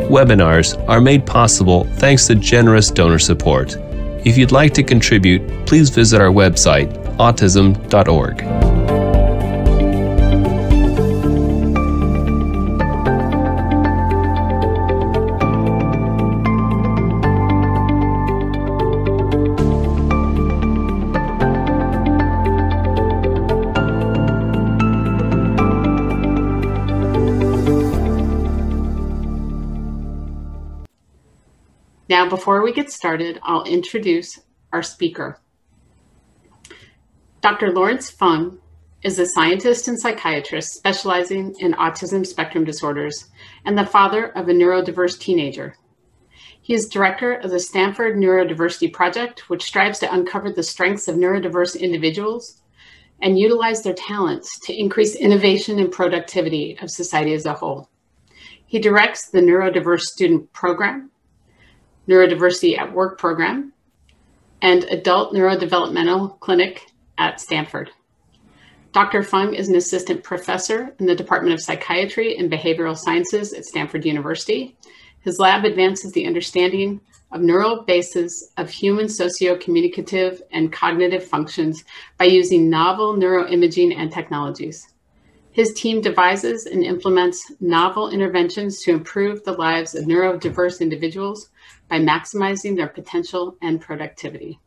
webinars are made possible thanks to generous donor support. If you'd like to contribute, please visit our website, autism.org. Now, before we get started, I'll introduce our speaker. Dr. Lawrence Fung is a scientist and psychiatrist specializing in autism spectrum disorders and the father of a neurodiverse teenager. He is director of the Stanford Neurodiversity Project, which strives to uncover the strengths of neurodiverse individuals and utilize their talents to increase innovation and productivity of society as a whole. He directs the Neurodiverse Student Program, Neurodiversity at Work program, and Adult Neurodevelopmental Clinic at Stanford. Dr. Fung is an assistant professor in the Department of Psychiatry and Behavioral Sciences at Stanford University. His lab advances the understanding of neural bases of human socio-communicative and cognitive functions by using novel neuroimaging and technologies. His team devises and implements novel interventions to improve the lives of neurodiverse individuals by maximizing their potential and productivity.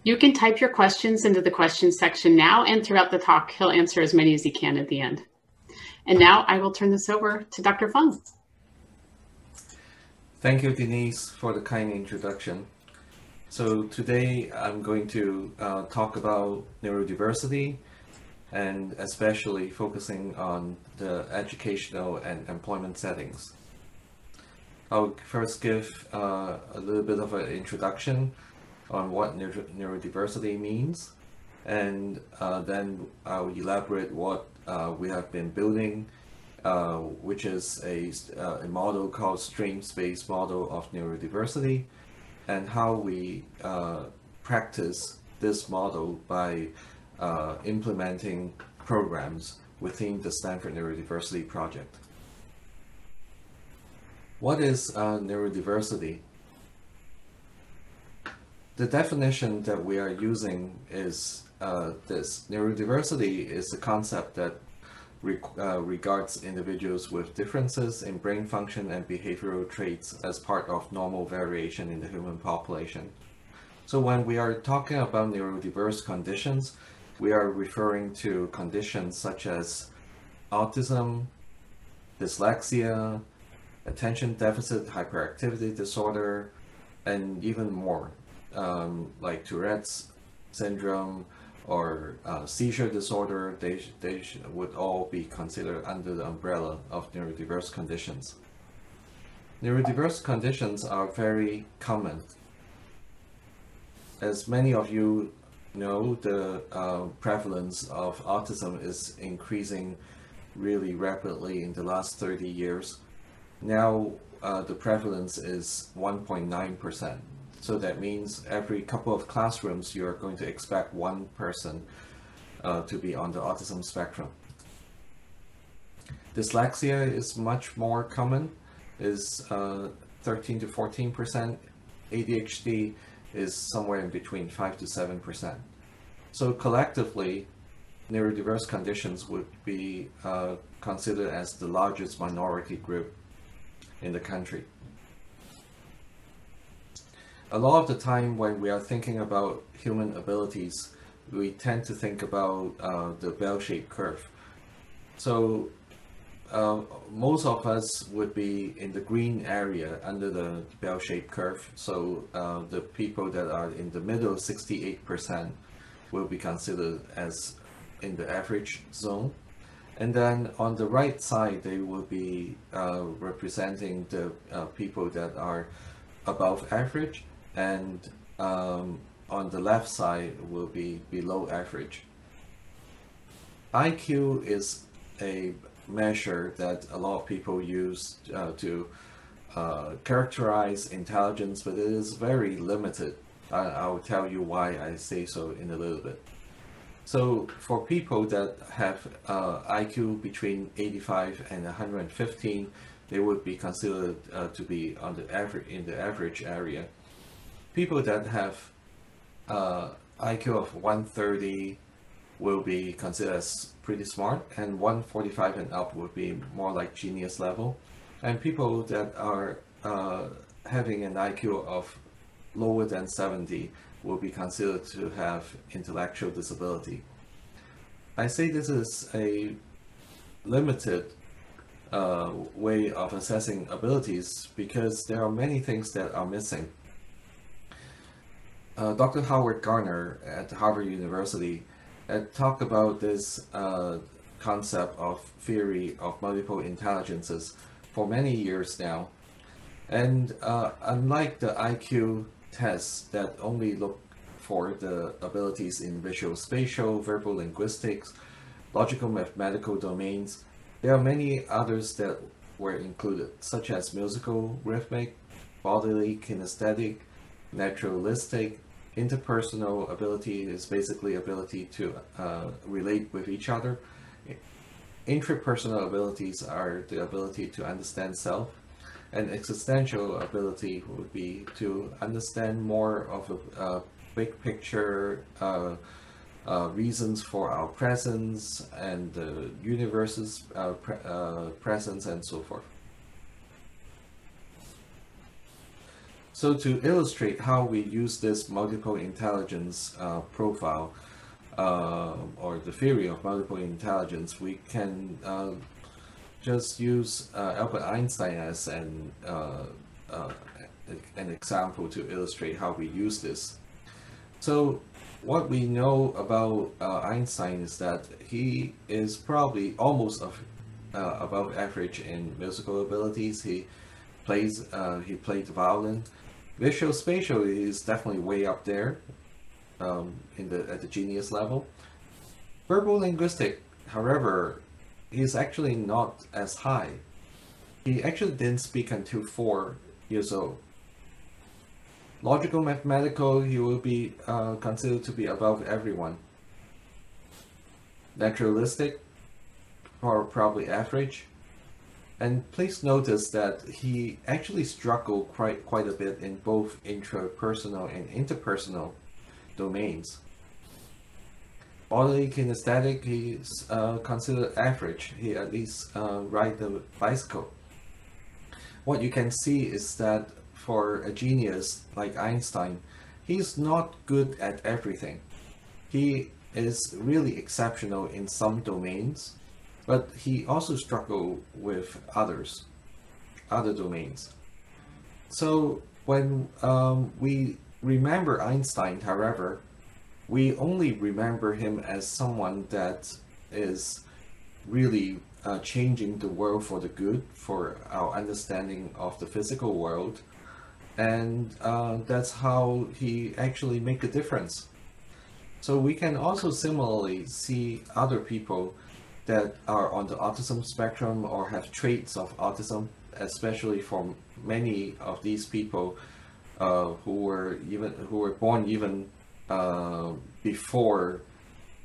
You can type your questions into the questions section now and throughout the talk. He'll answer as many as he can at the end. And now I will turn this over to Dr. Fung. Thank you, Denise, for the kind introduction. So today I'm going to talk about neurodiversity, and especially focusing on the educational and employment settings. I'll first give a little bit of an introduction on what neurodiversity means, and then I'll elaborate what we have been building, which is a model called Stream Space Model of Neurodiversity, and how we practice this model by implementing programs within the Stanford Neurodiversity Project. What is neurodiversity? The definition that we are using is this. Neurodiversity is a concept that regards individuals with differences in brain function and behavioral traits as part of normal variation in the human population. So when we are talking about neurodiverse conditions, we are referring to conditions such as autism, dyslexia, attention deficit hyperactivity disorder, and even more, like Tourette's syndrome or seizure disorder. They would all be considered under the umbrella of neurodiverse conditions. Neurodiverse conditions are very common. As many of you know, the prevalence of autism is increasing really rapidly in the last 30 years. Now the prevalence is 1.9%. So that means every couple of classrooms you are going to expect one person to be on the autism spectrum. Dyslexia is much more common, is 13 to 14%. ADHD is somewhere in between 5 to 7%. So collectively, neurodiverse conditions would be considered as the largest minority group in the country. A lot of the time when we are thinking about human abilities, we tend to think about the bell-shaped curve. So most of us would be in the green area under the bell-shaped curve. So the people that are in the middle, 68%, will be considered as in the average zone. And then on the right side, they will be representing the people that are above average, and on the left side will be below average. IQ is a measure that a lot of people use to characterize intelligence, but it is very limited. I'll tell you why I say so in a little bit. So for people that have IQ between 85 and 115, they would be considered to be on the average, in the average area. People that have IQ of 130 will be considered as pretty smart, and 145 and up would be more like genius level. And people that are having an IQ of lower than 70 will be considered to have intellectual disability. I say this is a limited way of assessing abilities because there are many things that are missing. Dr. Howard Gardner at Harvard University had talked about this concept of theory of multiple intelligences for many years now. And unlike the IQ tests that only look for the abilities in visual spatial, verbal linguistics, logical mathematical domains, there are many others that were included, such as musical, rhythmic, bodily, kinesthetic, naturalistic. Interpersonal ability is basically ability to relate with each other. Intrapersonal abilities are the ability to understand self, and existential ability would be to understand more of a big picture, reasons for our presence and the universe's presence and so forth. So to illustrate how we use this multiple intelligence profile, or the theory of multiple intelligence, we can just use Albert Einstein as an example to illustrate how we use this. So what we know about Einstein is that he is probably almost above average in musical abilities. He played the violin. Visual spatial is definitely way up there at the genius level. Verbal linguistic, however, is actually not as high. He actually didn't speak until 4 years old. Logical mathematical, he will be considered to be above everyone. Naturalistic, probably average. And please notice that he actually struggled quite a bit in both intrapersonal and interpersonal domains. Bodily kinesthetic, he's considered average. He at least ride the bicycle. What you can see is that for a genius like Einstein, he's not good at everything. He is really exceptional in some domains, but he also struggled with other domains. So when we remember Einstein, however, we only remember him as someone that is really changing the world for the good, for our understanding of the physical world, and that's how he actually make a difference. So we can also similarly see other people that are on the autism spectrum or have traits of autism, especially for many of these people who were born even before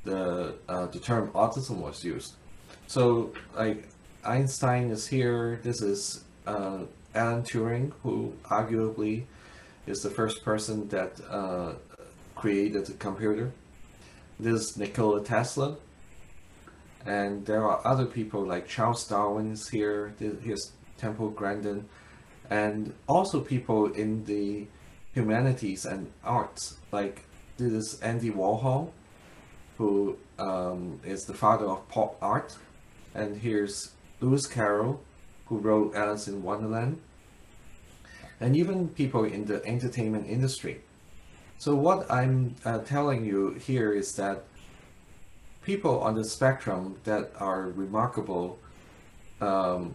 the term autism was used. So like Einstein is here. This is Alan Turing, who arguably is the first person that created the computer. This is Nikola Tesla. And there are other people like Charles Darwin is here. Here's Temple Grandin, and also people in the humanities and arts, like this is Andy Warhol, who is the father of pop art, and here's Lewis Carroll, who wrote Alice in Wonderland, and even people in the entertainment industry. So what I'm telling you here is that people on the spectrum that are remarkable are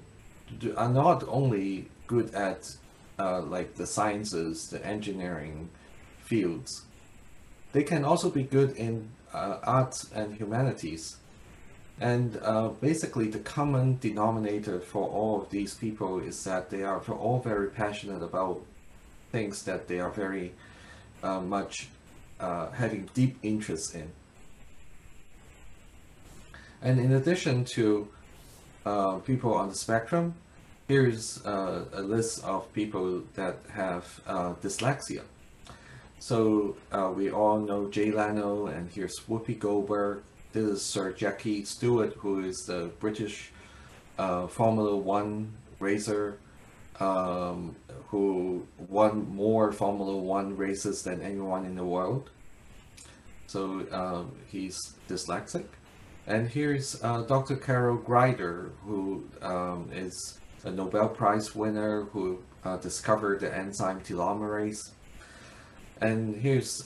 not only good at like the sciences, the engineering fields. They can also be good in arts and humanities. And basically the common denominator for all of these people is that they are all very passionate about things that they are very much having deep interest in. And in addition to people on the spectrum, here's a list of people that have dyslexia. So we all know Jay Leno, and here's Whoopi Goldberg. This is Sir Jackie Stewart, who is the British Formula One racer, who won more Formula One races than anyone in the world. So he's dyslexic. And here's Dr. Carol Greider, who is a Nobel Prize winner who discovered the enzyme telomerase. And here's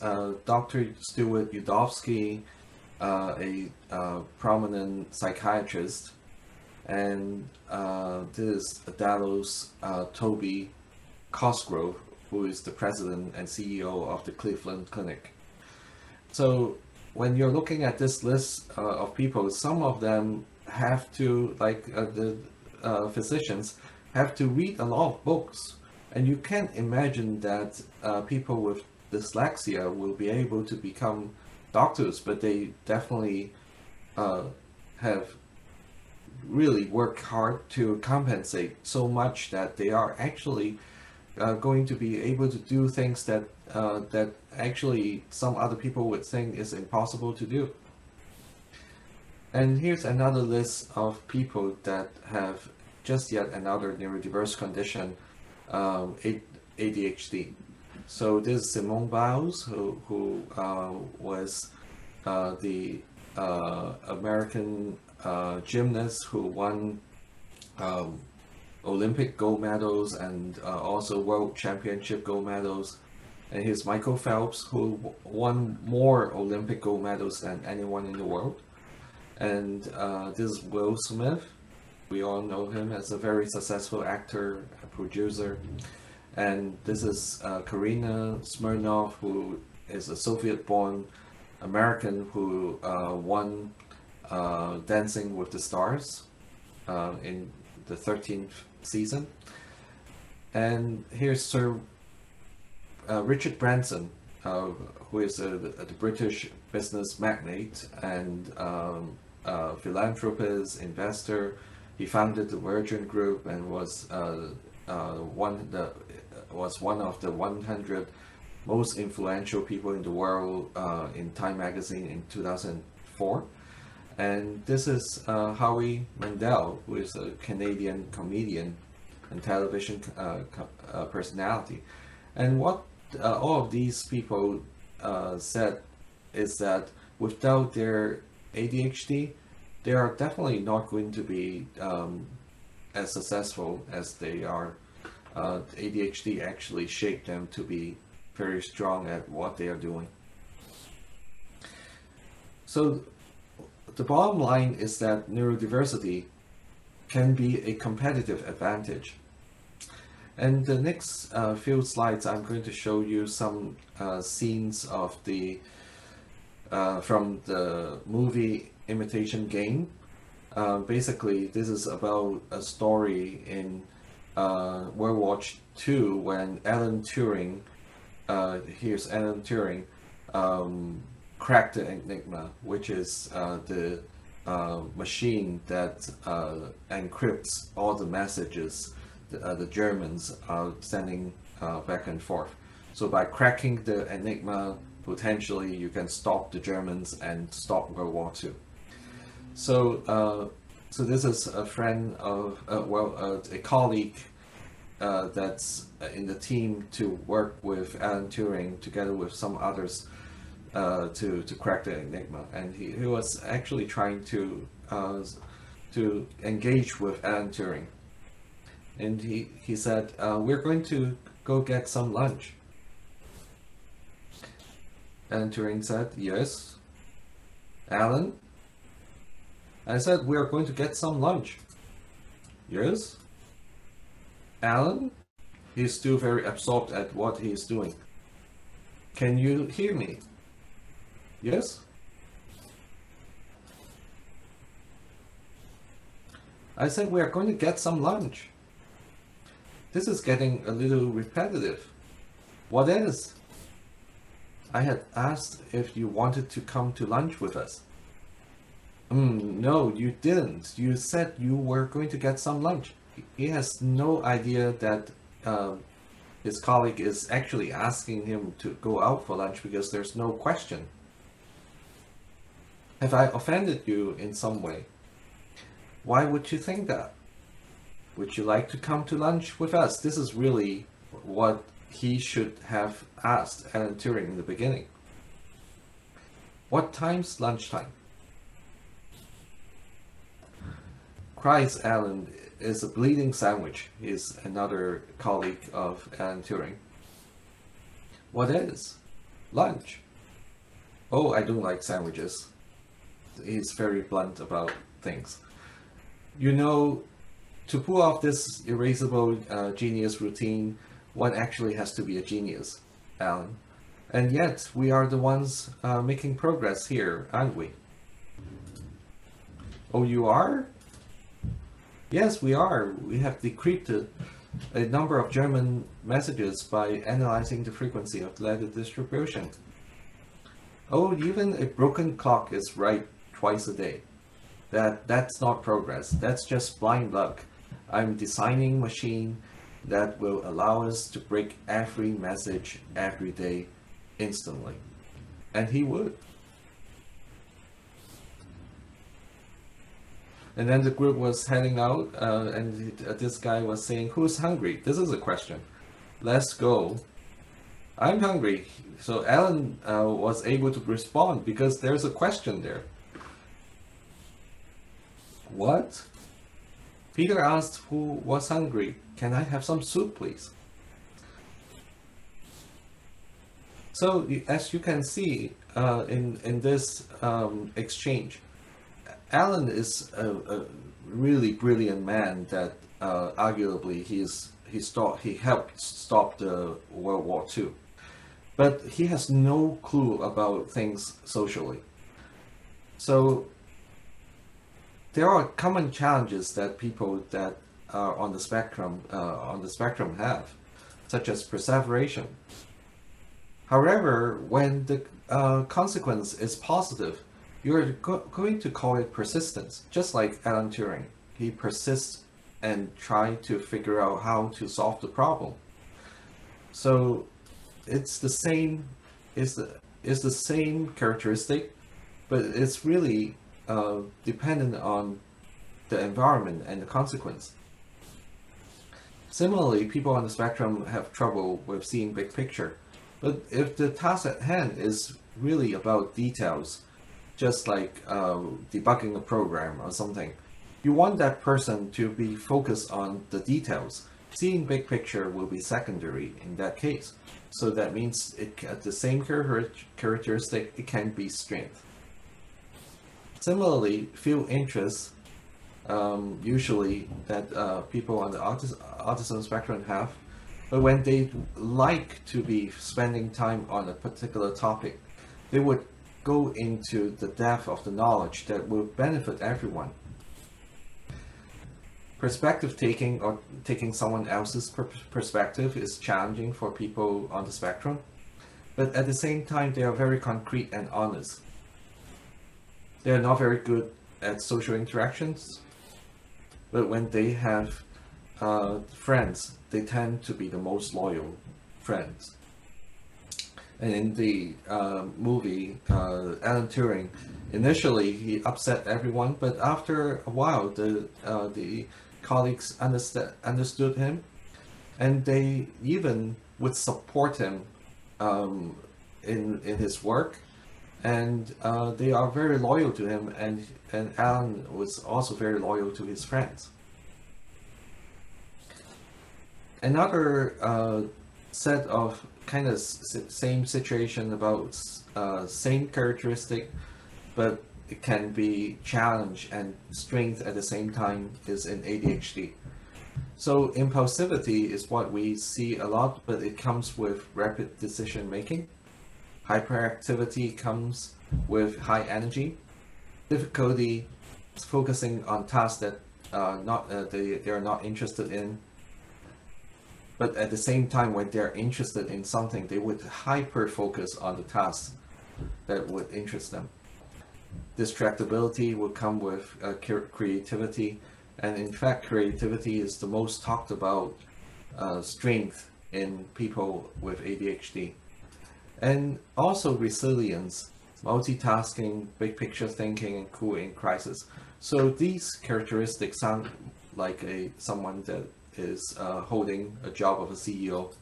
Dr. Stuart Udofsky, a prominent psychiatrist. And this is Dallas Toby Cosgrove, who is the president and CEO of the Cleveland Clinic. So when you're looking at this list of people, some of them have to, like the physicians, have to read a lot of books. And you can't imagine that people with dyslexia will be able to become doctors, but they definitely have really worked hard to compensate so much that they are actually going to be able to do things that that actually some other people would think is impossible to do. And here's another list of people that have just yet another neurodiverse condition, ADHD. So this is Simone Biles, who was the American gymnast who won Olympic gold medals and also World Championship gold medals. And here's Michael Phelps, who won more Olympic gold medals than anyone in the world. And this is Will Smith. We all know him as a very successful actor and producer. And this is Karina Smirnoff, who is a Soviet-born American who won Dancing with the Stars in the 13th season. And here's Sir Richard Branson, who is the British business magnate and philanthropist, investor. He founded the Virgin Group and was one of the 100 most influential people in the world in Time magazine in 2004. And this is Howie Mandel, who is a Canadian comedian and television personality. And what all of these people said is that without their ADHD, they are definitely not going to be as successful as they are. ADHD actually shaped them to be very strong at what they are doing. So the bottom line is that neurodiversity can be a competitive advantage. And the next few slides, I'm going to show you some scenes of the from the movie Imitation Game. Basically, this is about a story in World War II when Alan Turing, here's Alan Turing, cracked the Enigma, which is the machine that encrypts all the messages the Germans are sending back and forth. So by cracking the Enigma, potentially you can stop the Germans and stop World War II. So, so this is a friend of, a colleague that's in the team to work with Alan Turing together with some others to crack the Enigma, and he was actually trying to engage with Alan Turing. And he said, we're going to go get some lunch. Alan Turing said, yes. Alan? I said, we are going to get some lunch. Yes. Alan? He's still very absorbed at what he's doing. Can you hear me? Yes. I said, we are going to get some lunch. This is getting a little repetitive. What is? I had asked if you wanted to come to lunch with us. No, you didn't. You said you were going to get some lunch. he has no idea that his colleague is actually asking him to go out for lunch because there's no question. Have I offended you in some way? Why would you think that? Would you like to come to lunch with us? This is really what he should have asked Alan Turing in the beginning. What time's lunchtime? Cries Alan is a bleeding sandwich, is another colleague of Alan Turing. What is? Lunch. Oh, I don't like sandwiches. He's very blunt about things. You know, to pull off this erasable genius routine, one actually has to be a genius, Alan. And yet, we are the ones making progress here, aren't we? Oh, you are? Yes, we are. We have decrypted a number of German messages by analyzing the frequency of letter distribution. Oh, even a broken clock is right twice a day. That's not progress. That's just blind luck. I'm designing a machine that will allow us to break every message every day instantly. And he would. And then the group was heading out, and this guy was saying, "Who's hungry?" This is a question. Let's go. I'm hungry. So Alan was able to respond because there's a question there. What? Peter asked who was hungry. Can I have some soup, please? So as you can see in this exchange, Alan is a really brilliant man that arguably he helped stop the World War II. But he has no clue about things socially. So there are common challenges that people that are on the spectrum have, such as perseveration. However, when the consequence is positive, you're going to call it persistence, just like Alan Turing. He persists and tries to figure out how to solve the problem. So it's the same, it's the same characteristic, but it's really dependent on the environment and the consequence. Similarly, people on the spectrum have trouble with seeing big picture. But if the task at hand is really about details, just like debugging a program or something, you want that person to be focused on the details. Seeing big picture will be secondary in that case. So that means the same characteristic, it can be strength. Similarly, field interests, usually that people on the autism spectrum have, but when they like to be spending time on a particular topic, they would go into the depth of the knowledge that will benefit everyone. Perspective taking or taking someone else's perspective is challenging for people on the spectrum, but at the same time they are very concrete and honest. They are not very good at social interactions, but when they have friends, they tend to be the most loyal friends. And in the movie, Alan Turing, initially he upset everyone, but after a while the colleagues understood him, and they even would support him in his work, and they are very loyal to him, and Alan was also very loyal to his friends. Another set of kind of same situation about same characteristic, but it can be challenge and strength at the same time, is in ADHD. So impulsivity is what we see a lot, but it comes with rapid decision making. Hyperactivity comes with high energy. Difficulty focusing on tasks that they are not interested in. But at the same time, when they're interested in something, they would hyper focus on the tasks that would interest them. Distractibility would come with creativity, And in fact, creativity is the most talked about strength in people with ADHD. And also resilience, multitasking, big picture thinking, and cool in crisis. So these characteristics sound like someone that is holding a job of a CEO.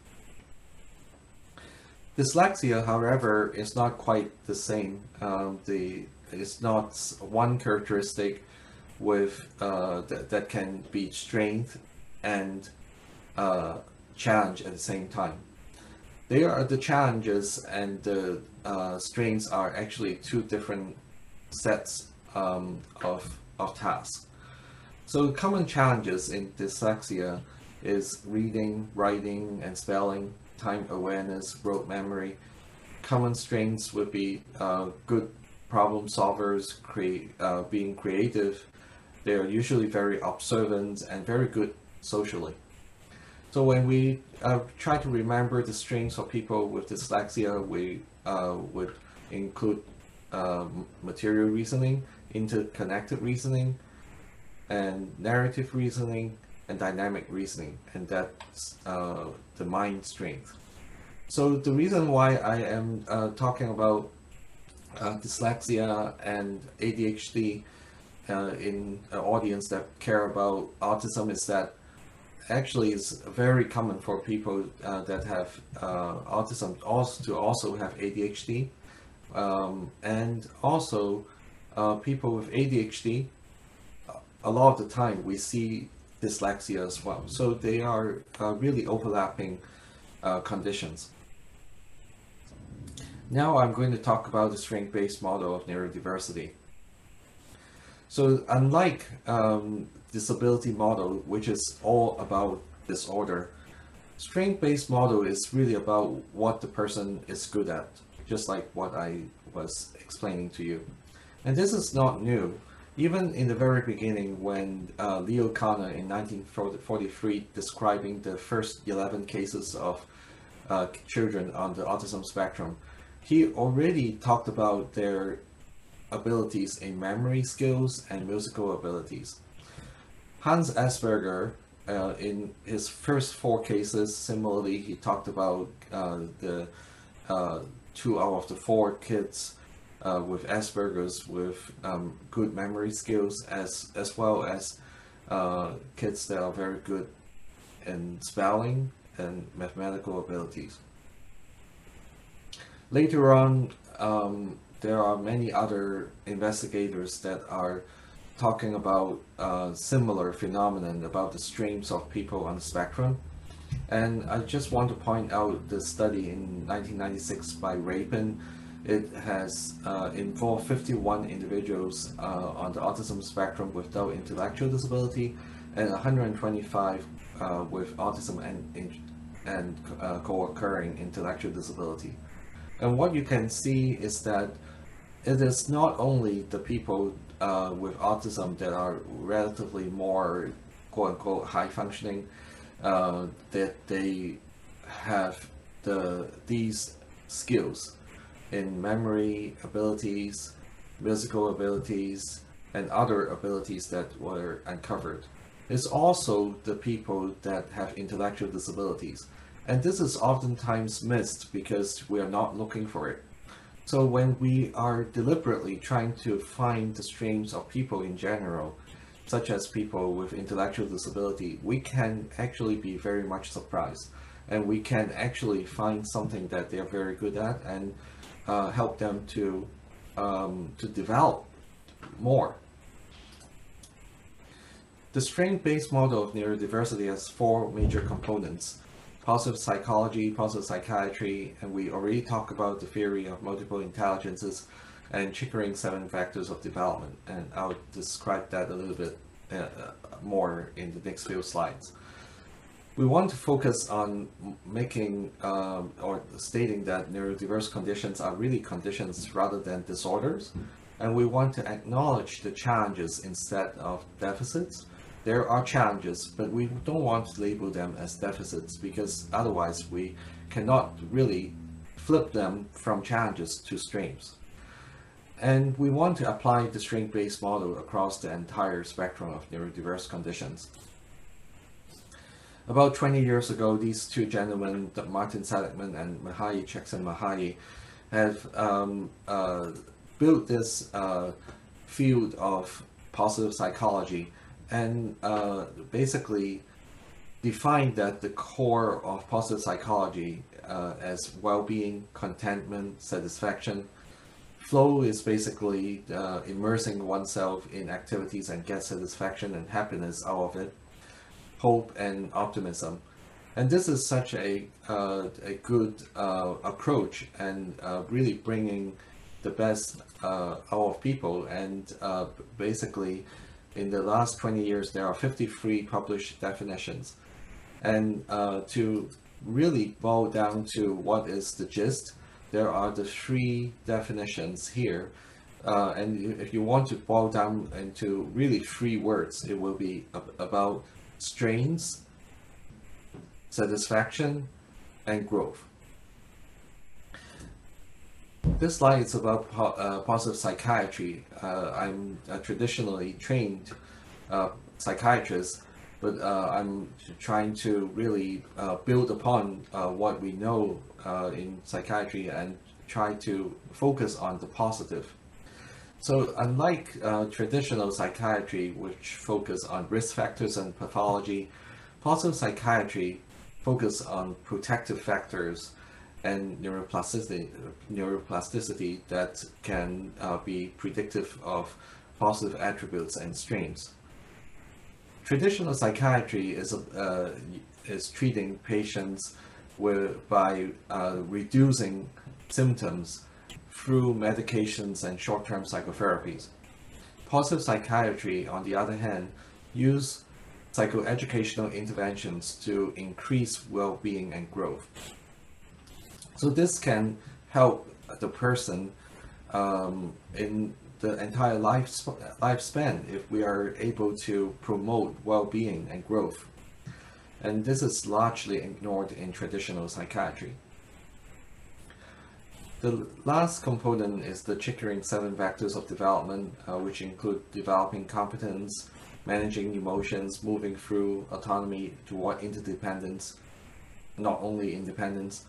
Dyslexia, however, is not quite the same. It's not one characteristic with that can be strength and challenge at the same time. The challenges and the strengths are actually two different sets of tasks. So common challenges in dyslexia is reading, writing, and spelling, time awareness, rote memory. Common strengths would be good problem solvers, being creative. They are usually very observant and very good socially. So when we try to remember the strengths of people with dyslexia, we would include material reasoning, interconnected reasoning, and narrative reasoning, and dynamic reasoning, and that's the mind strength. So the reason why I am talking about dyslexia and ADHD in an audience that care about autism is that actually it's very common for people that have autism also have ADHD, and also people with ADHD, a lot of the time we see dyslexia as well. So they are really overlapping conditions. Now I'm going to talk about the strength-based model of neurodiversity. So unlike disability model, which is all about disorder, strength-based model is really about what the person is good at, just like what I was explaining to you. And this is not new. Even in the very beginning, when Leo Kanner in 1943 describing the first 11 cases of children on the autism spectrum, he already talked about their abilities in memory skills and musical abilities. Hans Asperger, in his first 4 cases, similarly, he talked about the 2 out of the 4 kids with Asperger's with good memory skills, as well as kids that are very good in spelling and mathematical abilities. Later on, there are many other investigators that are talking about similar phenomenon about the strengths of people on the spectrum. And I just want to point out the study in 1996 by Rapin. It has involved 51 individuals on the autism spectrum without intellectual disability and 125 with autism and co-occurring intellectual disability. And what you can see is that it is not only the people with autism that are relatively more quote-unquote high functioning, that they have these skills in memory abilities, musical abilities, and other abilities that were uncovered. It's also the people that have intellectual disabilities. And this is oftentimes missed because we are not looking for it. So when we are deliberately trying to find the strengths of people in general, such as people with intellectual disability, we can actually be very much surprised. And we can actually find something that they're very good at and help them to develop more. The strength-based model of neurodiversity has 4 major components: positive psychology, positive psychiatry, and we already talked about the theory of multiple intelligences and Chickering's 7 factors of development, and I'll describe that a little bit more in the next few slides. We want to focus on making or stating that neurodiverse conditions are really conditions rather than disorders, and we want to acknowledge the challenges instead of deficits. There are challenges, but we don't want to label them as deficits because otherwise we cannot really flip them from challenges to strengths. And we want to apply the strength-based model across the entire spectrum of neurodiverse conditions. About 20 years ago, these two gentlemen, Martin Seligman and Csikszentmihalyi, have built this field of positive psychology, and basically defined that the core of positive psychology as well-being, contentment, satisfaction. Flow is basically immersing oneself in activities and get satisfaction and happiness out of it. Hope and optimism. And this is such a good approach, and really bringing the best out of people. And basically, in the last 20 years, there are 53 published definitions. And to really boil down to what is the gist, there are the 3 definitions here. And if you want to boil down into really 3 words, it will be about strains, satisfaction, and growth. This slide is about positive psychiatry. I'm a traditionally trained psychiatrist, but I'm trying to really build upon what we know in psychiatry and try to focus on the positive. So unlike traditional psychiatry, which focus on risk factors and pathology, positive psychiatry focus on protective factors and neuroplasticity that can be predictive of positive attributes and strains. Traditional psychiatry is treating patients by reducing symptoms through medications and short-term psychotherapies. Positive psychiatry, on the other hand, use psychoeducational interventions to increase well-being and growth. So this can help the person in the entire lifespan if we are able to promote well-being and growth. And this is largely ignored in traditional psychiatry. The last component is the Chickering 7 vectors of development, which include developing competence, managing emotions, moving through autonomy toward interdependence, not only independence.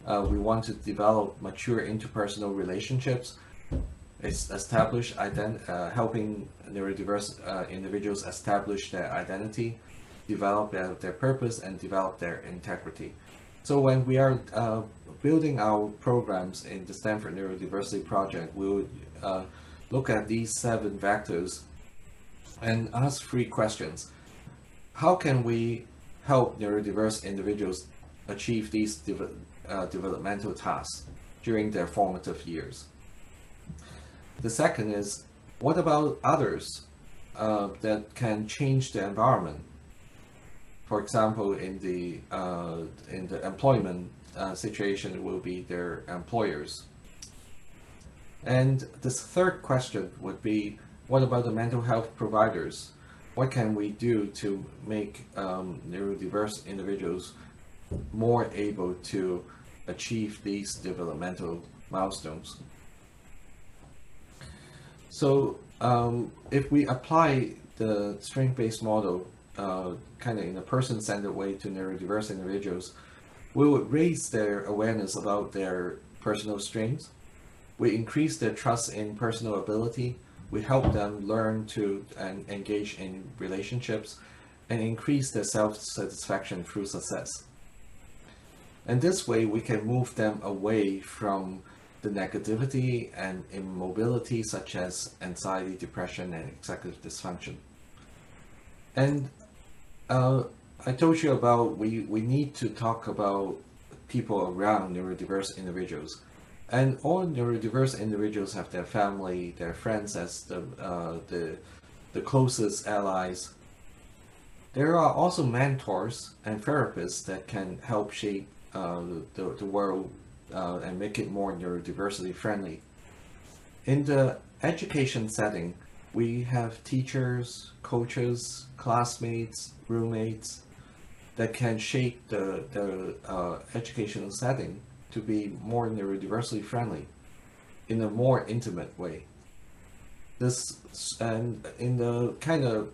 We want to develop mature interpersonal relationships, helping neurodiverse individuals establish their identity, develop their purpose, and develop their integrity. So when we are building our programs in the Stanford Neurodiversity Project, we would look at these 7 vectors and ask 3 questions. How can we help neurodiverse individuals achieve these developmental tasks during their formative years? The second is, what about others that can change the environment? For example, in the employment situation, it will be their employers. And this third question would be, what about the mental health providers? What can we do to make neurodiverse individuals more able to achieve these developmental milestones? So if we apply the strength-based model kind of in a person-centered way to neurodiverse individuals, we would raise their awareness about their personal strengths. We increase their trust in personal ability. We help them learn to engage in relationships and increase their self-satisfaction through success. And this way, we can move them away from the negativity and immobility such as anxiety, depression, and executive dysfunction. And I told you about we need to talk about people around neurodiverse individuals. And all neurodiverse individuals have their family, their friends as the closest allies. There are also mentors and therapists that can help shape the world and make it more neurodiversity friendly. In the education setting, we have teachers, coaches, classmates, roommates that can shape the educational setting to be more neurodiversity friendly. in a more intimate way. This, and in the kind of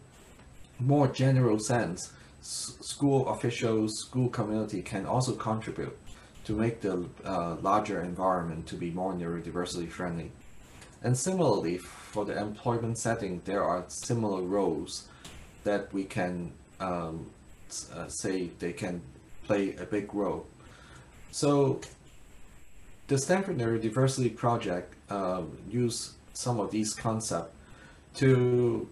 more general sense, school officials, school community can also contribute to make the larger environment to be more neurodiversity friendly. And similarly, for the employment setting, there are similar roles that we can say they can play a big role. So the Stanford Neurodiversity Project use some of these concepts to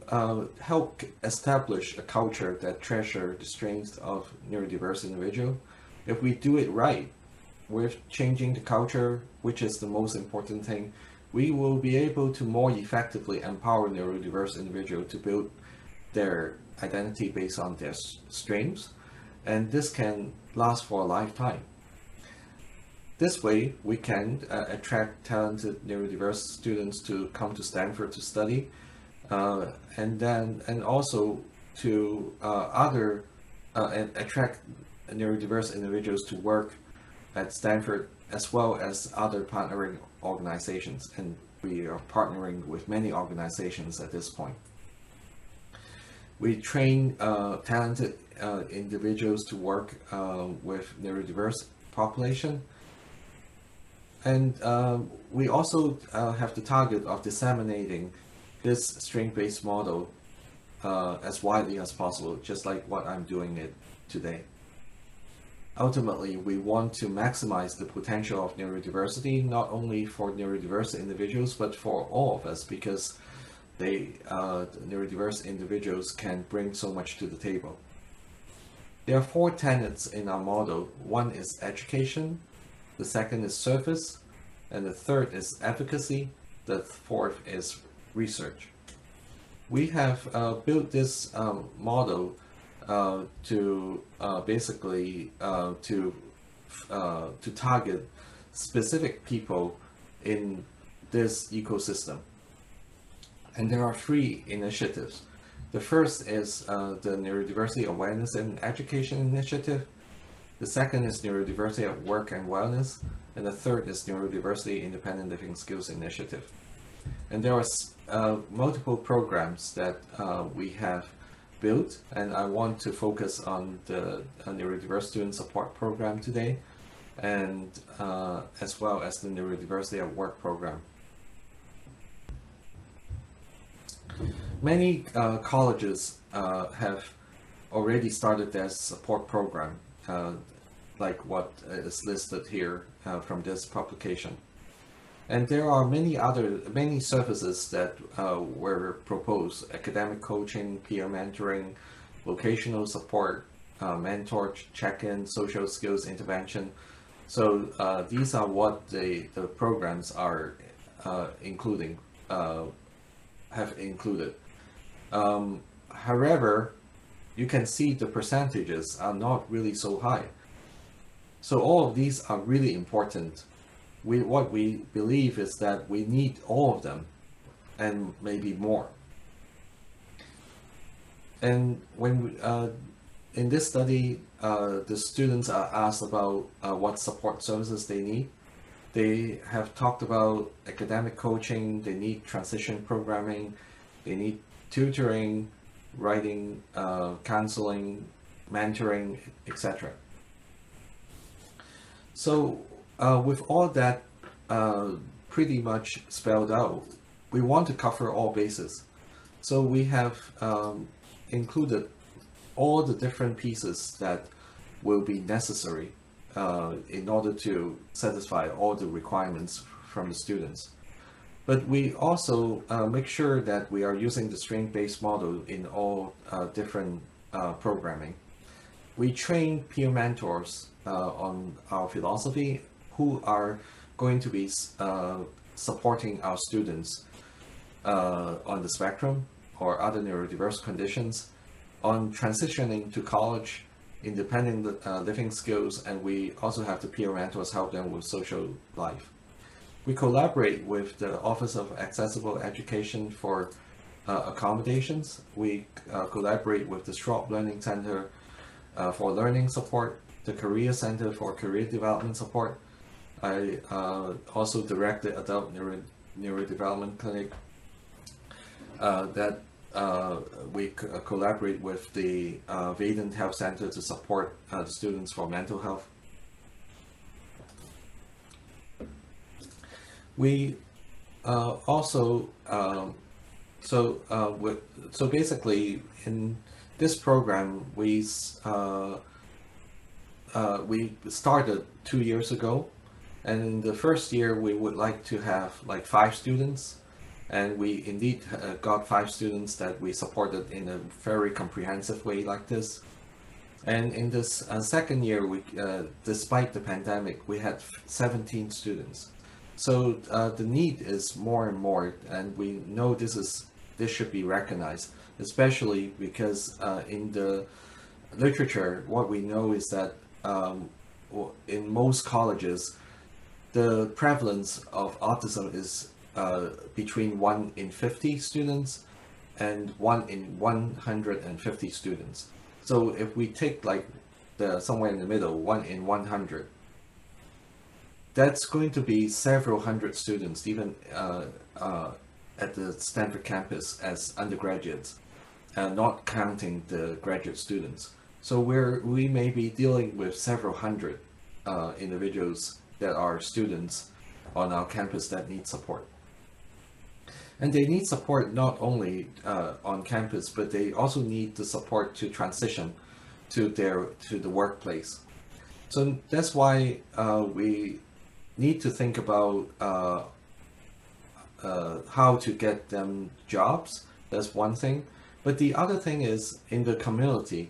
help establish a culture that treasures the strengths of neurodiverse individual. If we do it right, with changing the culture, which is the most important thing, we will be able to more effectively empower neurodiverse individuals to build their identity based on their strengths, and this can last for a lifetime. This way, we can attract talented neurodiverse students to come to Stanford to study, and also to and attract neurodiverse individuals to work at Stanford, as well as other partnering organizations, and we are partnering with many organizations at this point. We train talented individuals to work with neurodiverse population, and we also have the target of disseminating this strength-based model as widely as possible, just like what I'm doing it today. Ultimately, we want to maximize the potential of neurodiversity, not only for neurodiverse individuals, but for all of us, because neurodiverse individuals can bring so much to the table. There are 4 tenets in our model. One is education, the second is service, and the third is advocacy, the fourth is research. We have built this model to basically to target specific people in this ecosystem. And there are 3 initiatives. The first is the Neurodiversity Awareness and Education Initiative. The second is Neurodiversity at Work and Wellness. And the third is Neurodiversity Independent Living Skills Initiative. And there are multiple programs that we have built, and I want to focus on the Neurodiverse Student Support Program today, and as well as the Neurodiversity at Work program. Many colleges have already started their support program, like what is listed here from this publication. And there are many services that were proposed: academic coaching, peer mentoring, vocational support, mentor check-in, social skills intervention. So these are what the programs are have included. However, you can see the percentages are not really so high. So all of these are really important. What we believe is that we need all of them, and maybe more. And when in this study, the students are asked about what support services they need. They have talked about academic coaching, they need transition programming, they need tutoring, writing, counseling, mentoring, etc. So with all that pretty much spelled out, we want to cover all bases. So we have included all the different pieces that will be necessary in order to satisfy all the requirements from the students. But we also make sure that we are using the strength-based model in all different programming. We train peer mentors on our philosophy, who are going to be supporting our students on the spectrum or other neurodiverse conditions, on transitioning to college, independent living skills, and we also have the peer mentors help them with social life. We collaborate with the Office of Accessible Education for accommodations. We collaborate with the Schwab Learning Center for learning support, the Career Center for career development support, I also direct the Adult Neurodevelopment Clinic that we collaborate with the Vaden Health Center to support the students for mental health. We also so basically in this program we started 2 years ago, and in the first year we would like to have like 5 students, and we indeed got 5 students that we supported in a very comprehensive way like this. And in this second year, we despite the pandemic, we had 17 students. So the need is more and more, and we know this should be recognized, especially because in the literature, what we know is that in most colleges, the prevalence of autism is between 1 in 50 students and 1 in 150 students. So if we take like somewhere in the middle, 1 in 100, that's going to be several hundred students, even at the Stanford campus as undergraduates, not counting the graduate students. So we may be dealing with several hundred individuals that are students on our campus that need support. And they need support not only on campus, but they also need the support to transition to the workplace. So that's why we need to think about how to get them jobs. That's one thing. But the other thing is in the community,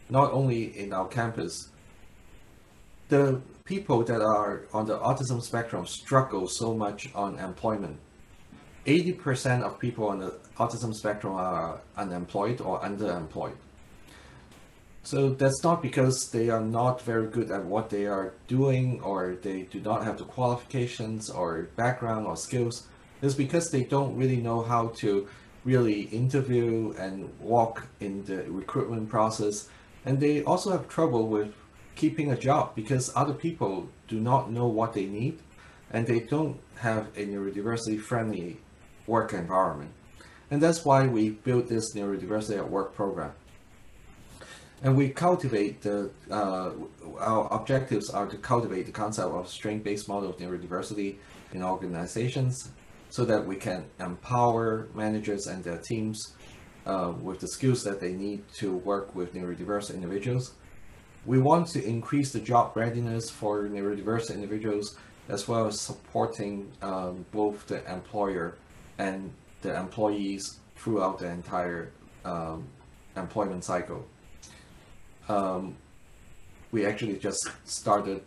not only in our campus, the people that are on the autism spectrum struggle so much on employment. 80% of people on the autism spectrum are unemployed or underemployed. So that's not because they are not very good at what they are doing, or they do not have the qualifications or background or skills. It's because they don't really know how to really interview and walk in the recruitment process. And they also have trouble with keeping a job because other people do not know what they need, and they don't have a neurodiversity friendly work environment. And that's why we built this Neurodiversity at Work program. And we cultivate our objectives are to cultivate the concept of strength-based model of neurodiversity in organizations so that we can empower managers and their teams with the skills that they need to work with neurodiverse individuals. We want to increase the job readiness for neurodiverse individuals, as well as supporting both the employer and the employees throughout the entire employment cycle. We actually just started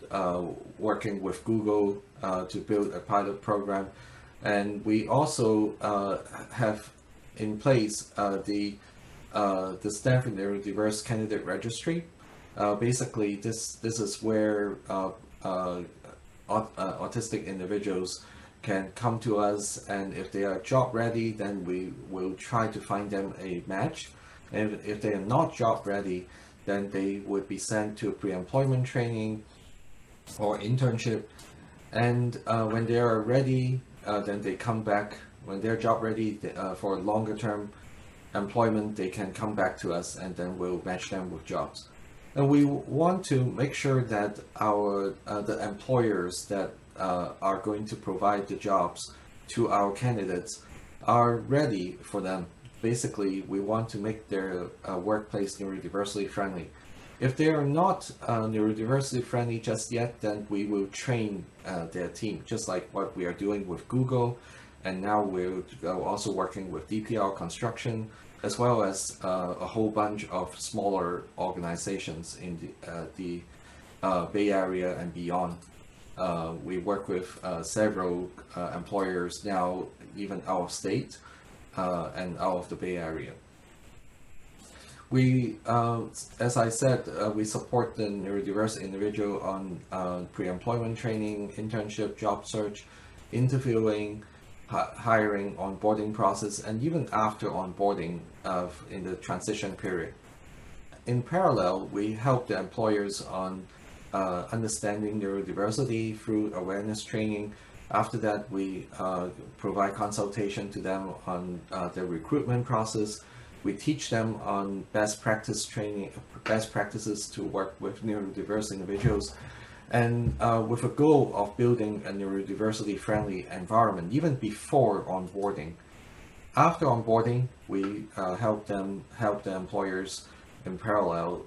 working with Google to build a pilot program, and we also have in place the Stanford Neurodiverse Candidate Registry. Basically, this is where autistic individuals can come to us, and if they are job ready, then we will try to find them a match. And if they are not job ready, then they would be sent to pre-employment training or internship. And when they are ready, then they come back. When they're job ready for longer term employment, they can come back to us, and then we'll match them with jobs. And we want to make sure that the employers that are going to provide the jobs to our candidates are ready for them. Basically, we want to make their workplace neurodiversity friendly. If they are not neurodiversity friendly just yet, then we will train their team, just like what we are doing with Google. And now we're also working with DPR Construction, as well as a whole bunch of smaller organizations in the Bay Area and beyond. We work with several employers now, even out of state and out of the Bay Area. We, as I said, we support the neurodiverse individual on pre-employment training, internship, job search, interviewing, hiring, onboarding process, and even after onboarding in the transition period. In parallel, we help the employers on understanding neurodiversity through awareness training. After that, we provide consultation to them on their recruitment process. We teach them on best practices to work with neurodiverse individuals, and with a goal of building a neurodiversity-friendly environment even before onboarding. After onboarding, we help the employers in parallel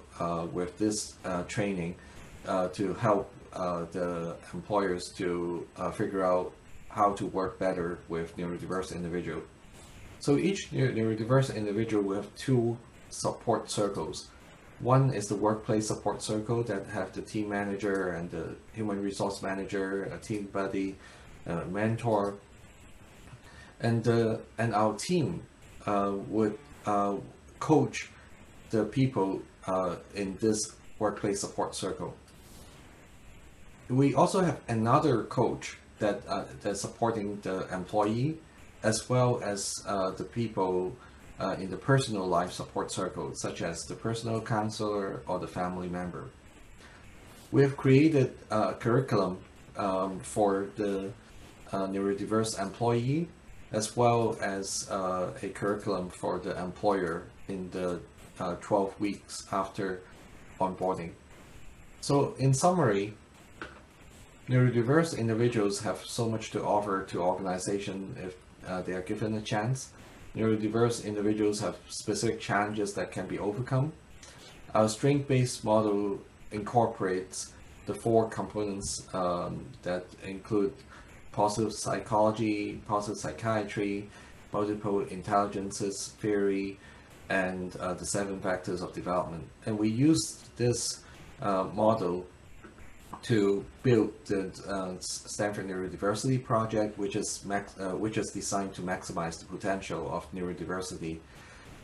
with this training to help the employers to figure out how to work better with neurodiverse individuals. So each neurodiverse individual will have two support circles. One is the workplace support circle that have the team manager and the human resource manager, a team buddy, a mentor, and our team would coach the people in this workplace support circle. We also have another coach that's supporting the employee, as well as the people in the personal life support circle, such as the personal counselor or the family member. We have created a curriculum for the neurodiverse employee, as well as a curriculum for the employer in the 12 weeks after onboarding. So in summary, neurodiverse individuals have so much to offer to organization if they are given a chance. Neurodiverse individuals have specific challenges that can be overcome. Our strength-based model incorporates the 4 components that include positive psychology, positive psychiatry, multiple intelligences theory, and the 7 factors of development. And we use this model to build the Stanford Neurodiversity Project, which is designed to maximize the potential of neurodiversity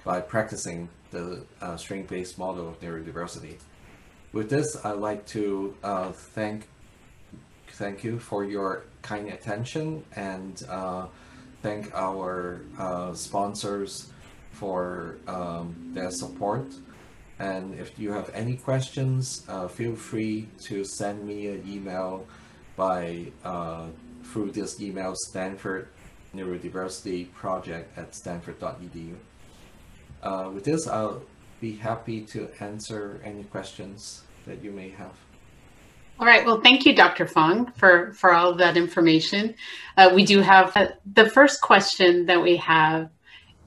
by practicing the strength-based model of neurodiversity. With this, I'd like to thank you for your kind attention, and thank our sponsors for their support. And if you have any questions, feel free to send me an email through this email, Stanford Neurodiversity Project at stanford.edu. With this, I'll be happy to answer any questions that you may have. All right. Well, thank you, Dr. Fung, for all of that information. We do have the first question that we have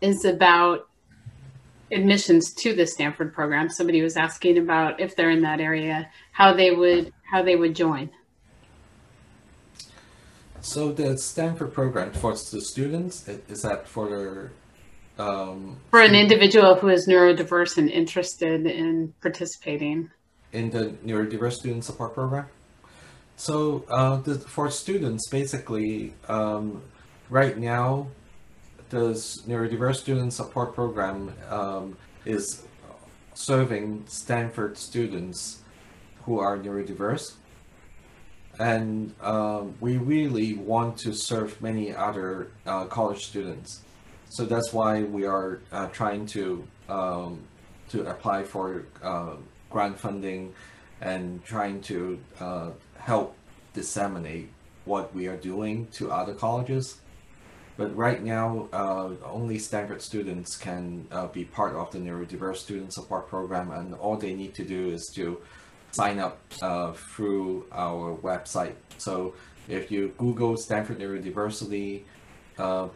is about admissions to the Stanford program. Somebody was asking about, if they're in that area, how they would join. So the Stanford program for the students, is that for for an individual who is neurodiverse and interested in participating in the Neurodiverse Student Support Program? So for students, basically, right now, the Neurodiverse Student Support Program is serving Stanford students who are neurodiverse. And we really want to serve many other college students. So that's why we are trying to apply for grant funding and trying to help disseminate what we are doing to other colleges. But right now, only Stanford students can be part of the Neurodiverse Student Support Program, and all they need to do is to sign up through our website. So if you Google Stanford Neurodiversity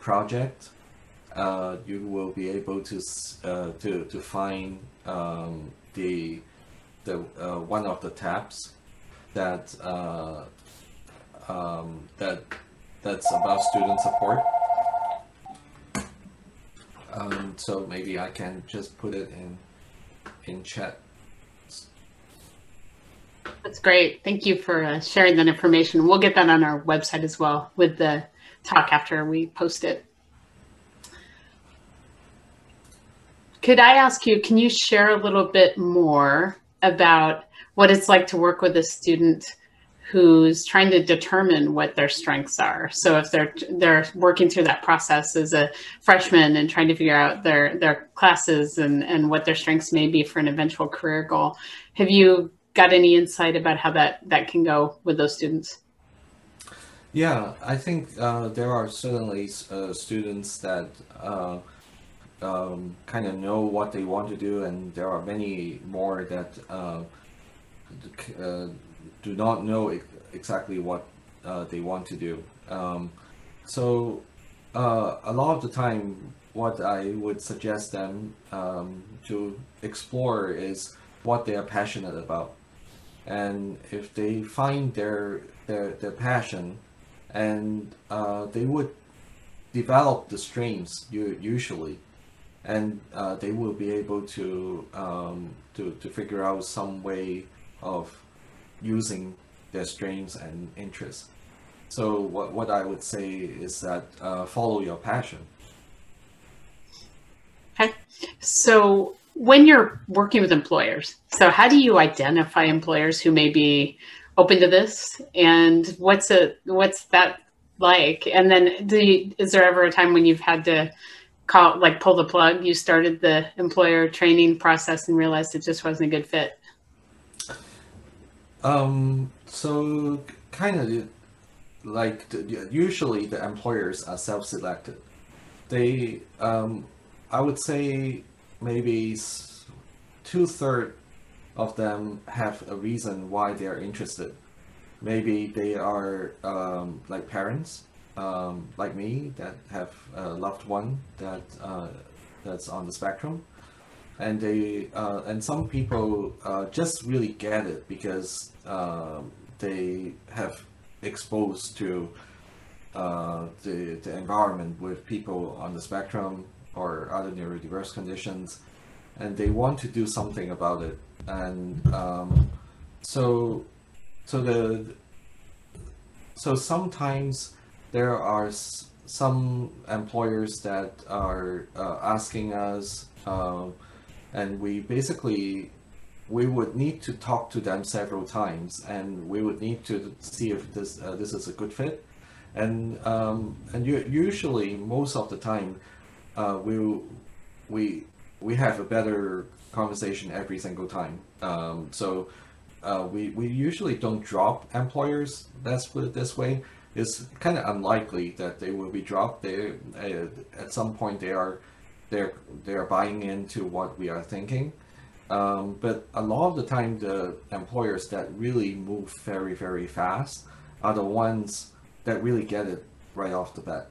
Project, you will be able to find the one of the tabs that's about student support. So maybe I can just put it in chat. That's great. Thank you for sharing that information. We'll get that on our website as well with the talk after we post it. Could I ask you, can you share a little bit more about what it's like to work with a student who's trying to determine what their strengths are? So if they're working through that process as a freshman and trying to figure out their classes and what their strengths may be for an eventual career goal, have you got any insight about how that can go with those students? Yeah, I think there are certainly students that kind of know what they want to do, and there are many more that do not know exactly what they want to do. So a lot of the time, what I would suggest them to explore is what they are passionate about. And if they find their passion, and they would develop the strengths usually, and they will be able to figure out some way of using their strengths and interests. So what I would say is that follow your passion. Okay. So when you're working with employers, so how do you identify employers who may be open to this, and what's that like? And then is there ever a time when you've had to pull the plug? You started the employer training process and realized it just wasn't a good fit? So kind of like usually the employers are self-selected. They I would say maybe 2/3 of them have a reason why they are interested. Maybe they are like parents, like me, that have a loved one that's on the spectrum, and and some people just really get it because they have exposed to the environment with people on the spectrum or other neurodiverse conditions, and they want to do something about it. And so sometimes there are some employers that are asking us, and we would need to talk to them several times, and we would need to see if this is a good fit. And usually most of the time we have a better conversation every single time. So we usually don't drop employers. Let's put it this way. It's kind of unlikely that they will be dropped. They at some point they are buying into what we are thinking. But a lot of the time, the employers that really move very, very fast are the ones that really get it right off the bat.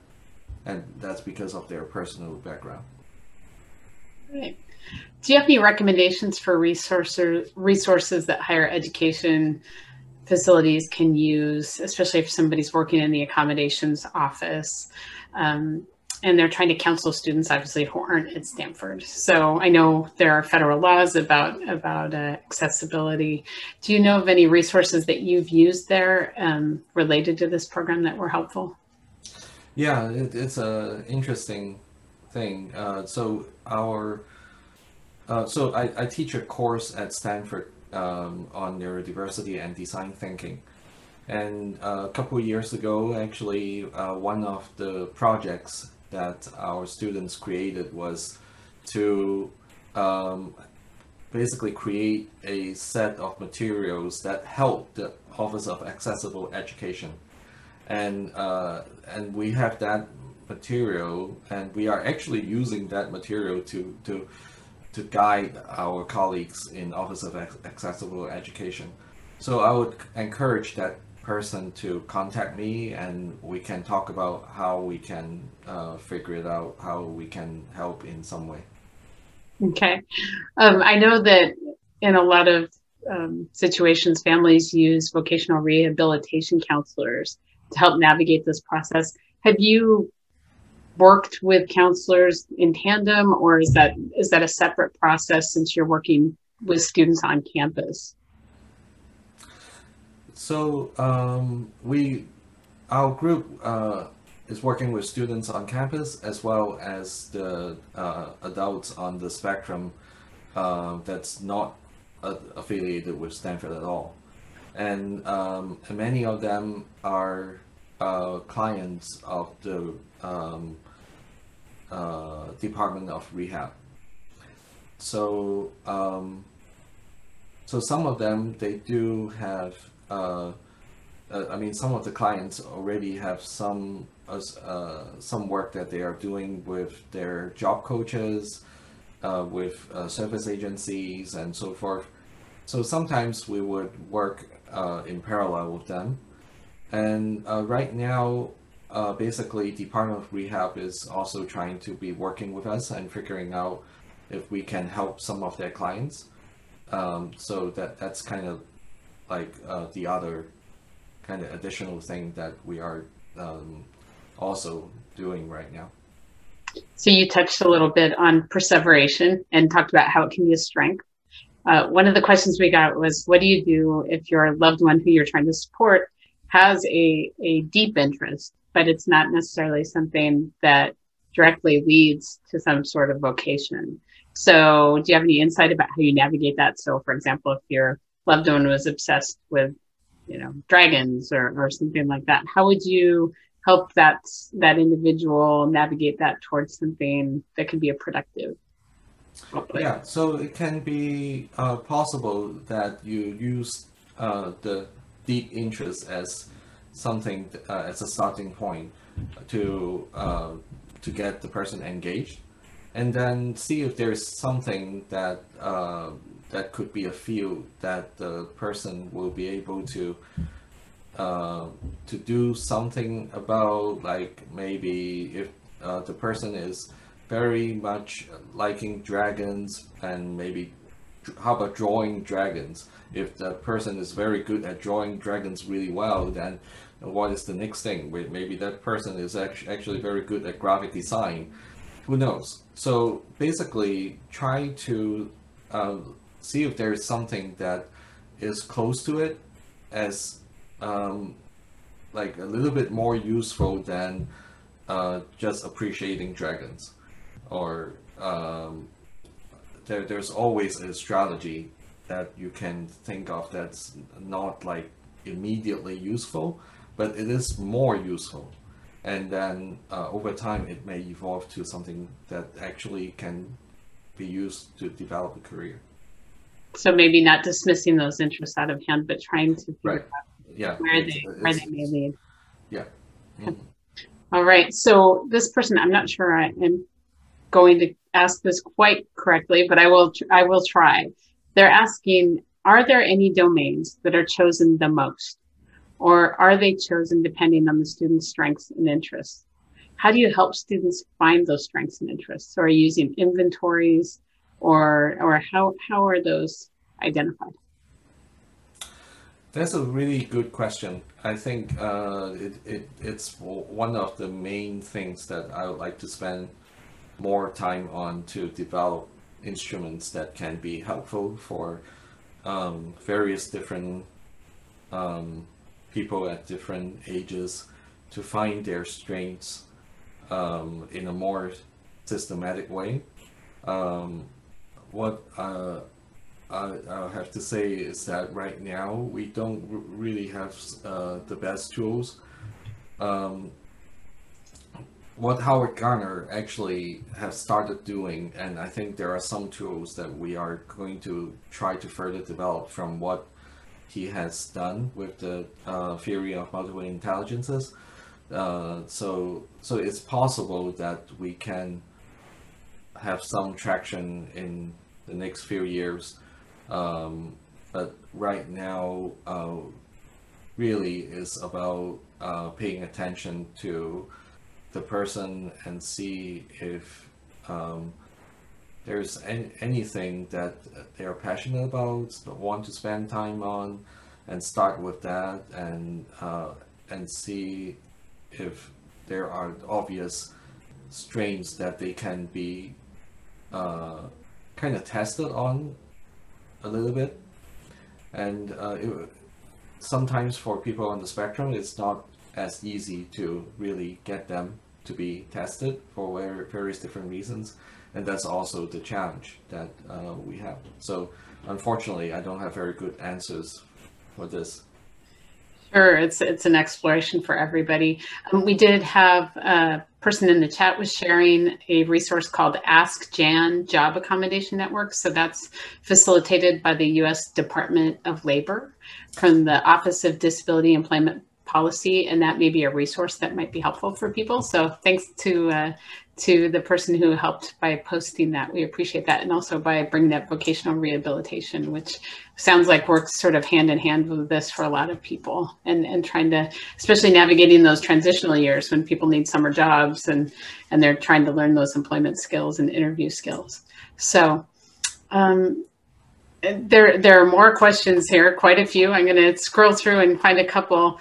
And that's because of their personal background. Right. Do you have any recommendations for resources that higher education facilities can use, especially if somebody's working in the accommodations office, and they're trying to counsel students, obviously, who aren't at Stanford? So I know there are federal laws about accessibility. Do you know of any resources that you've used there related to this program that were helpful? Yeah, it's an interesting thing. So I teach a course at Stanford on neurodiversity and design thinking. And a couple of years ago, actually, one of the projects that our students created was to basically create a set of materials that help the Office of Accessible Education. And we have that material, and we are actually using that material to guide our colleagues in Office of Accessible Education. So I would encourage that person to contact me, and we can talk about how we can figure it out, how we can help in some way. Okay. I know that in a lot of situations, families use vocational rehabilitation counselors to help navigate this process. Have you worked with counselors in tandem, or is that a separate process since you're working with students on campus? So our group is working with students on campus as well as the adults on the spectrum that's not affiliated with Stanford at all. And many of them are clients of the Department of Rehab. So So some of them, they do have, I mean, some of the clients already have some work that they are doing with their job coaches, with service agencies and so forth. So sometimes we would work in parallel with them. And right now, basically, Department of Rehab is also trying to be working with us and figuring out if we can help some of their clients. So that's kind of like the other kind of additional thing that we are also doing right now. So you touched a little bit on perseveration and talked about how it can be a strength. One of the questions we got was, what do you do if your loved one who you're trying to support has a deep interest, but it's not necessarily something that directly leads to some sort of vocation? So do you have any insight about how you navigate that? So for example, if your loved one was obsessed with, dragons or something like that, how would you help that individual navigate that towards something that can be a productive output? Yeah, so it can be possible that you use the deep interest as something as a starting point to get the person engaged, and then see if there's something that that could be a field that the person will be able to do something about. Like maybe if the person is very much liking dragons, and maybe how about drawing dragons? If the person is very good at drawing dragons really well, then what is the next thing? Maybe that person is actually very good at graphic design. Who knows? So basically, try to see if there is something that is close to it, as like a little bit more useful than just appreciating dragons. Or there's always a strategy that you can think of that's not like immediately useful, but it is more useful. And then over time, it may evolve to something that actually can be used to develop a career. So maybe not dismissing those interests out of hand, but trying to figure out where they may lead. Yeah. Mm-hmm. All right. So this person, I'm not sure I am going to ask this quite correctly, but I will try. They're asking, are there any domains that are chosen the most, or are they chosen depending on the student's strengths and interests? How do you help students find those strengths and interests? So are you using inventories, or how are those identified? That's a really good question. I think it's one of the main things that I would like to spend more time on, to develop instruments that can be helpful for various different people at different ages to find their strengths in a more systematic way. What I'll have to say is that right now we don't really have the best tools. What Howard Gardner actually has started doing, and I think there are some tools that we are going to try to further develop from what he has done with the theory of multiple intelligences. So it's possible that we can have some traction in the next few years. But right now, really is about paying attention to the person and see if there's anything that they're passionate about, want to spend time on, and start with that, and see if there are obvious strengths that they can be kind of tested on a little bit. And sometimes for people on the spectrum, it's not as easy to really get them to be tested for various different reasons, and that's also the challenge that we have. So unfortunately, I don't have very good answers for this. Sure, it's an exploration for everybody. We did have person in the chat was sharing a resource called Ask Jan Job Accommodation Network. So that's facilitated by the U.S. Department of Labor from the Office of Disability Employment Policy, and that may be a resource that might be helpful for people. So thanks to the person who helped by posting that. We appreciate that, and also by bringing that vocational rehabilitation, which sounds like works sort of hand in hand with this for a lot of people, and trying to, especially navigating those transitional years when people need summer jobs and they're trying to learn those employment skills and interview skills. So there are more questions here, quite a few. I'm going to scroll through and find a couple.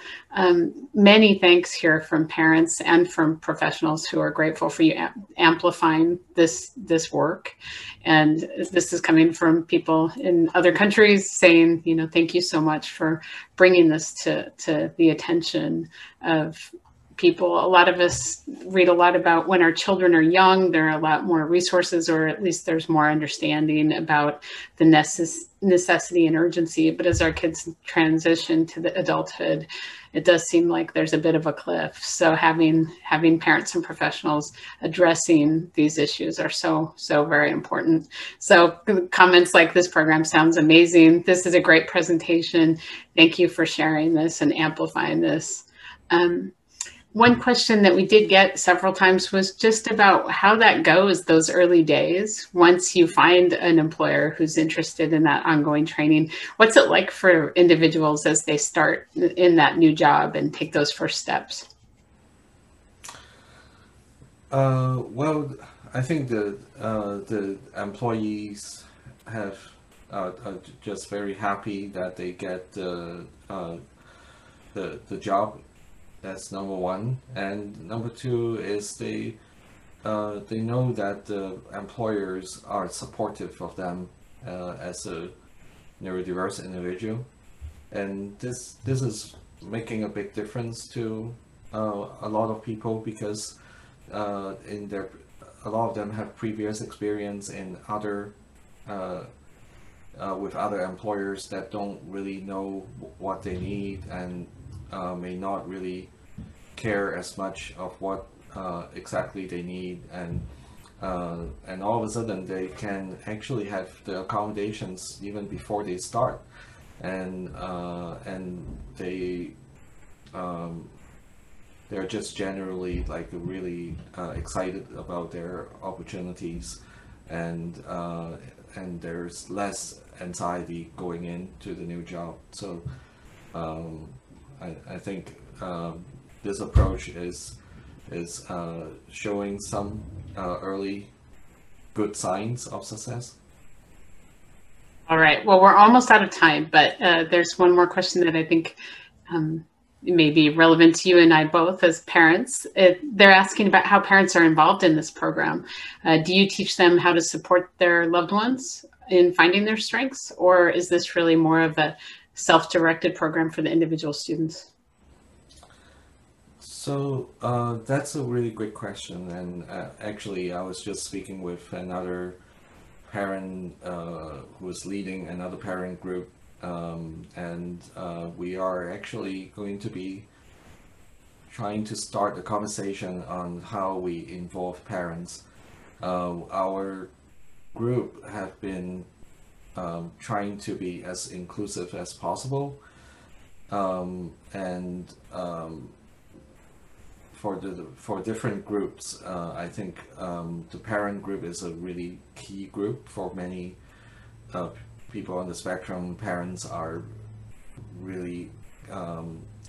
Many thanks here from parents and from professionals who are grateful for you amplifying this work. And this is coming from people in other countries saying, you know, thank you so much for bringing this to the attention of people. A lot of us read a lot about when our children are young, there are a lot more resources, or at least there's more understanding about the necessity and urgency. But as our kids transition to the adulthood, it does seem like there's a bit of a cliff. So having parents and professionals addressing these issues are so very important. So comments like, this program sounds amazing. This is a great presentation. Thank you for sharing this and amplifying this. One question that we did get several times was just about how that goes those early days. Once you find an employer who's interested in that ongoing training, what's it like for individuals as they start in that new job and take those first steps? Well, I think the employees are just very happy that they get the job. That's number one, and number two is they know that the employers are supportive of them as a neurodiverse individual, and this is making a big difference to a lot of people, because a lot of them have previous experience in other with other employers that don't really know what they need, and may not really care as much of what exactly they need, and all of a sudden they can actually have the accommodations even before they start, and they're just generally like really excited about their opportunities, and there's less anxiety going into the new job. So I think this approach is showing some early good signs of success. All right, well, we're almost out of time, but there's one more question that I think may be relevant to you and I both as parents. They're asking about how parents are involved in this program. Do you teach them how to support their loved ones in finding their strengths, or is this really more of a self-directed program for the individual students? So that's a really great question, and actually I was just speaking with another parent who was leading another parent group, and we are actually going to be trying to start a conversation on how we involve parents. Our group have been trying to be as inclusive as possible, and for different groups, I think the parent group is a really key group for many people on the spectrum. Parents are really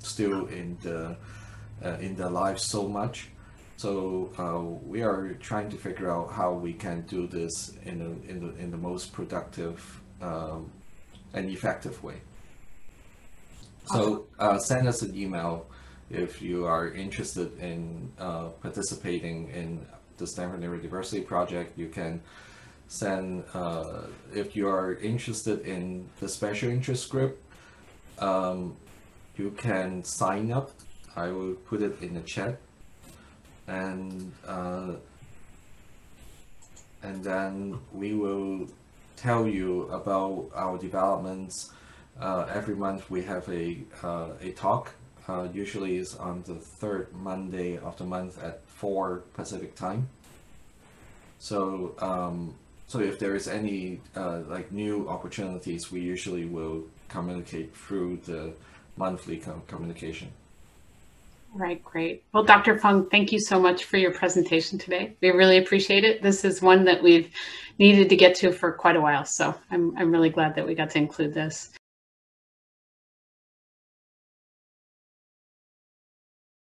still in their lives so much. So we are trying to figure out how we can do this in the most productive and effective way. So send us an email if you are interested in participating in the Stanford Neurodiversity Project. You can send, if you are interested in the special interest group, you can sign up. I will put it in the chat, and then we will tell you about our developments. Every month we have a talk usually is on the third Monday of the month at 4 Pacific time. So, so if there is any like new opportunities, we usually will communicate through the monthly communication. Right, great. Well, Dr. Fung, thank you so much for your presentation today. We really appreciate it. This is one that we've needed to get to for quite a while, so I'm really glad that we got to include this.